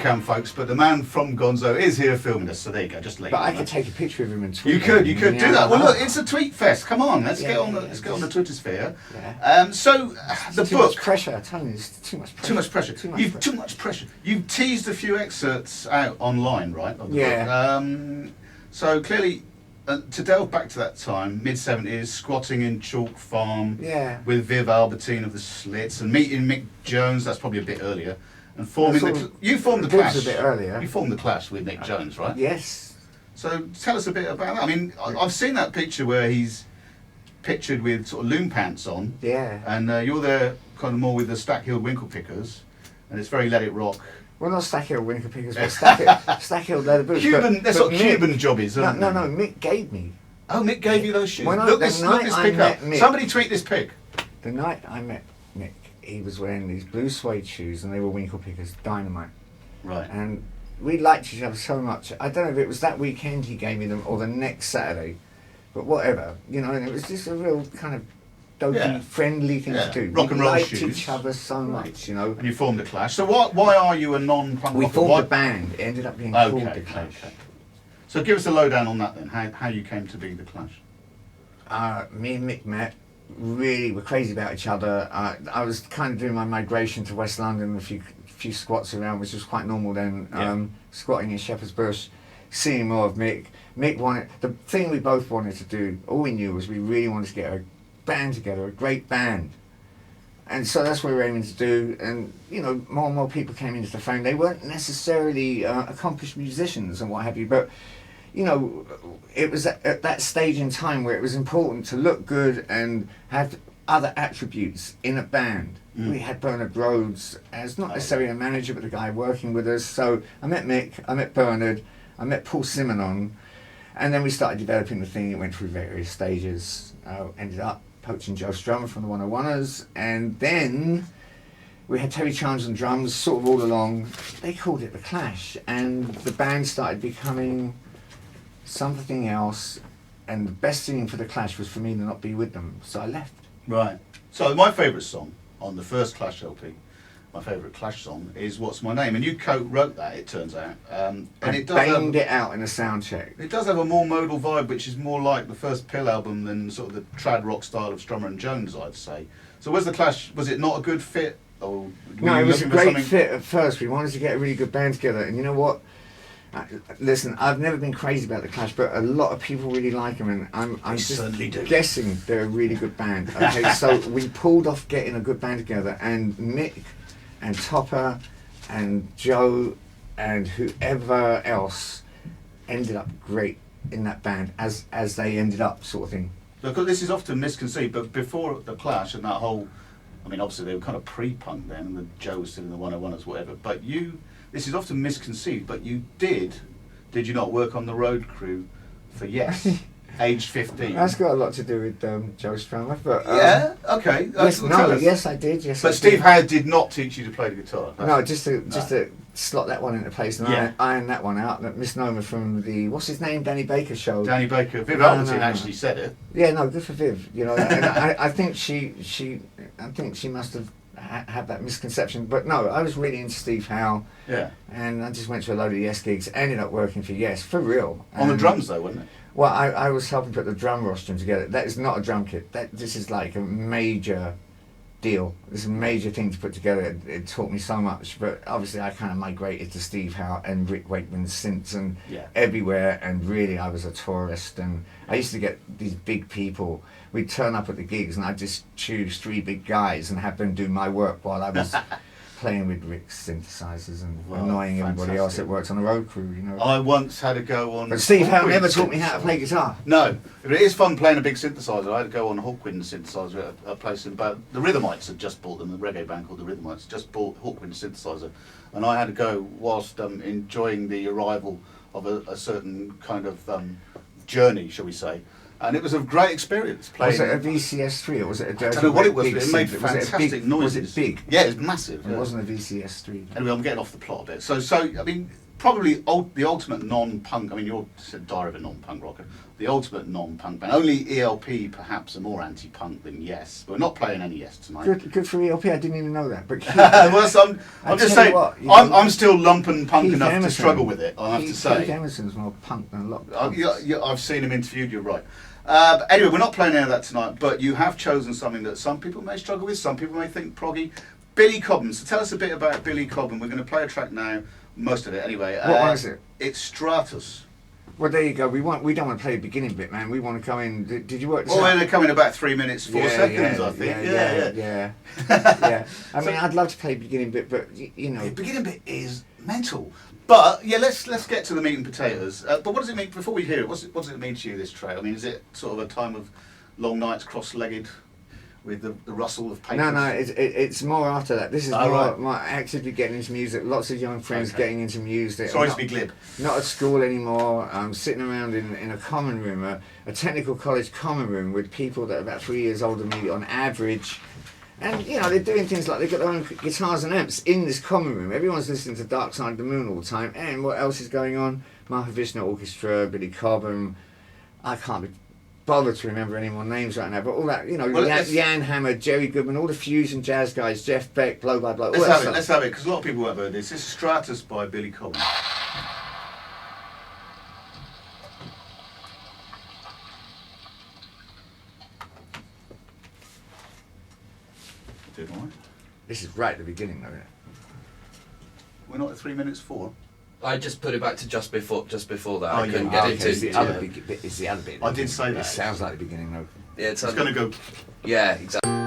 webcam, folks, but the man from Gonzo is here filming us. So there you go. Just let But you I know. could take a picture of him and tweet. You could do that. Well, look, it's a tweet fest. Come on, let's get on the Twitter sphere. Yeah. So the too book. much pressure. I'm telling you, it's too much pressure. Too much pressure. You've teased a few excerpts out online, right? Of the book. So clearly, to delve back to that time, mid-70s, squatting in Chalk Farm with Viv Albertine of the Slits, and meeting Mick Jones. That's probably a bit earlier. And forming you formed the Clash. A bit earlier. You formed the Clash with Mick Jones, right? Yes. So tell us a bit about that. I mean, I've seen that picture where he's pictured with sort of loom pants on. Yeah. And you're there kind of more with the Stackhill Winkle Pickers, and it's very Let It Rock. Well, not Stackhill Winkle Pickers, but Stackhill Leather Boots. They're sort of Cuban jobbies, No, aren't they? Mick gave me. Oh, Mick gave you those shoes. When Look this pic up. Mick, Somebody tweet this pic. The night I met Mick, he was wearing these blue suede shoes, and they were Winkle Pickers, dynamite. Right. And we liked each other so much. I don't know if it was that weekend he gave me them or the next Saturday, but whatever, you know. And it was just a real kind of dopey, friendly thing to do. Rock and roll liked shoes. each other so much, you know. And you formed a Clash. So why are you a non-punk rocker? We formed a band. It ended up being called the Clash. Okay. So give us a lowdown on that then. How you came to be the Clash. Me and Mick met. Really, were crazy about each other. I was kind of doing my migration to West London, a few squats around, which was quite normal then. Squatting in Shepherd's Bush, seeing more of Mick. Mick wanted, the thing we both wanted to do, all we knew was we really wanted to get a band together, a great band. And so that's what we were aiming to do. And, you know, more and more people came into the frame. They weren't necessarily accomplished musicians and what have you, but, you know, it was at that stage in time where it was important to look good and have other attributes in a band. We had Bernard Rhodes as not necessarily a manager, but the guy working with us. So I met Mick, I met Bernard, I met Paul Simonon, and then we started developing the thing. It went through various stages. Ended up poaching Joe Strummer from the 101ers, and then we had Terry Chimes on drums, sort of all along. They called it the Clash, and the band started becoming something else, and the best thing for the Clash was for me to not be with them, so I left. Right. So my favourite song on the first Clash LP, my favourite Clash song, is What's My Name, and you co-wrote that, it turns out. And it does banged it out in a sound check. It does have a more modal vibe, which is more like the first Pill album than sort of the trad rock style of Strummer and Jones, I'd say. So was the Clash, was it not a good fit? Or no, it was a great fit at first. We wanted to get a really good band together, and you know what? Listen, I've never been crazy about the Clash, but a lot of people really like them, and I'm just guessing they're a really good band. Okay, so we pulled off getting a good band together, and Mick and Topper and Joe and whoever else ended up great in that band as they ended up, sort of thing. Because this is often misconceived, but before the Clash and that whole, I mean, obviously they were kind of pre-punk then, and Joe was still in the 101ers, whatever, but this is often misconceived, but you did you not work on the road crew for Yes, aged 15? That's got a lot to do with Joe Strummer, but... okay. Yes, I did, yes. But Steve Howard did not teach you to play the guitar? No, just to slot that one into place and iron that one out. That misnomer from the, what's his name, Danny Baker show. Danny Baker. Viv Albertine actually said it. Yeah, no, good for Viv. You know, and I think she must have had that misconception. But no, I was really into Steve Howe. Yeah. And I just went to a load of Yes gigs. Ended up working for Yes, for real. On the drums though, wasn't it? Well, I was helping put the drum rostrum together. That is not a drum kit. This is like a major deal. It's a major thing to put together. It taught me so much. But obviously I kind of migrated to Steve Howe and Rick Wakeman's synths and everywhere. And really I was a tourist. And I used to get these big people. We'd turn up at the gigs and I'd just choose 3 big guys and have them do my work while I was playing with Rick's synthesizers and annoying everybody else that worked on the road crew, you know. I once had to go on... But Steve Howe never taught me how to play guitar. No, but it is fun playing a big synthesizer. I had to go on Hawkwind synthesizer at a place in about... The Rhythmites had just bought them, a reggae band called the Rhythmites, just bought Hawkwind synthesizer. And I had to go whilst enjoying the arrival of a certain kind of journey, shall we say. And it was a great experience playing. Was it a VCS3 or was it a dirty? I don't know what it was, but it made fantastic noises. Was it big? Yeah, it was massive. It wasn't a VCS3. Anyway, I'm getting off the plot a bit. So I mean, probably the ultimate non-punk. I mean, you're said diary of a non-punk rocker. The ultimate non-punk band. Only ELP perhaps are more anti-punk than Yes. We're not playing any Yes tonight. Good for ELP. I didn't even know that. But well, so I'm just saying. What, I'm still lumpen punk enough Emerson, to struggle with it. I have to say. Keith Emerson's more punk than a lot. I've seen him interviewed. You're right. Anyway, we're not playing any of that tonight. But you have chosen something that some people may struggle with. Some people may think proggy. Billy Cobham. So tell us a bit about Billy Cobham. We're going to play a track now. Most of it, anyway. What one is it? It's Stratus. Well, there you go. We don't want to play the beginning bit, man. We want to come in. Did you work this Well, out? they come in about 3 minutes, 4 seconds, I think. Yeah. I mean, I'd love to play the beginning bit, but you know, The beginning bit is mental. But yeah, let's get to the meat and potatoes. But what does it mean before we hear it? What does it mean to you, this trail? I mean, is it sort of a time of long nights cross-legged with the rustle of papers? No, it's more after that. This is right. more actively getting into music. Lots of young friends getting into music. Sorry to be glib. Not at school anymore. I'm sitting around in a common room, a technical college common room with people that are about 3 years older than me on average. And, you know, they're doing things like they've got their own guitars and amps in this common room. Everyone's listening to Dark Side of the Moon all the time. And what else is going on? Martha Vishnu Orchestra, Billy Cobham. I can't be bothered to remember any more names right now, but all that, you know, Jan Hammer, Jerry Goodman, all the fusion jazz guys, Jeff Beck, Blow by Blow. Let's have it, because a lot of people won't have heard this. This is Stratus by Billy Cobham. Doing all right? This is right at the beginning, though, isn't it? We're not at 3 minutes 4. I just put it back to just before that. Oh, I couldn't get into it's the other bit. It's the other bit. I did say It that. sounds like the beginning, though. Yeah, It's going to go. Yeah, exactly.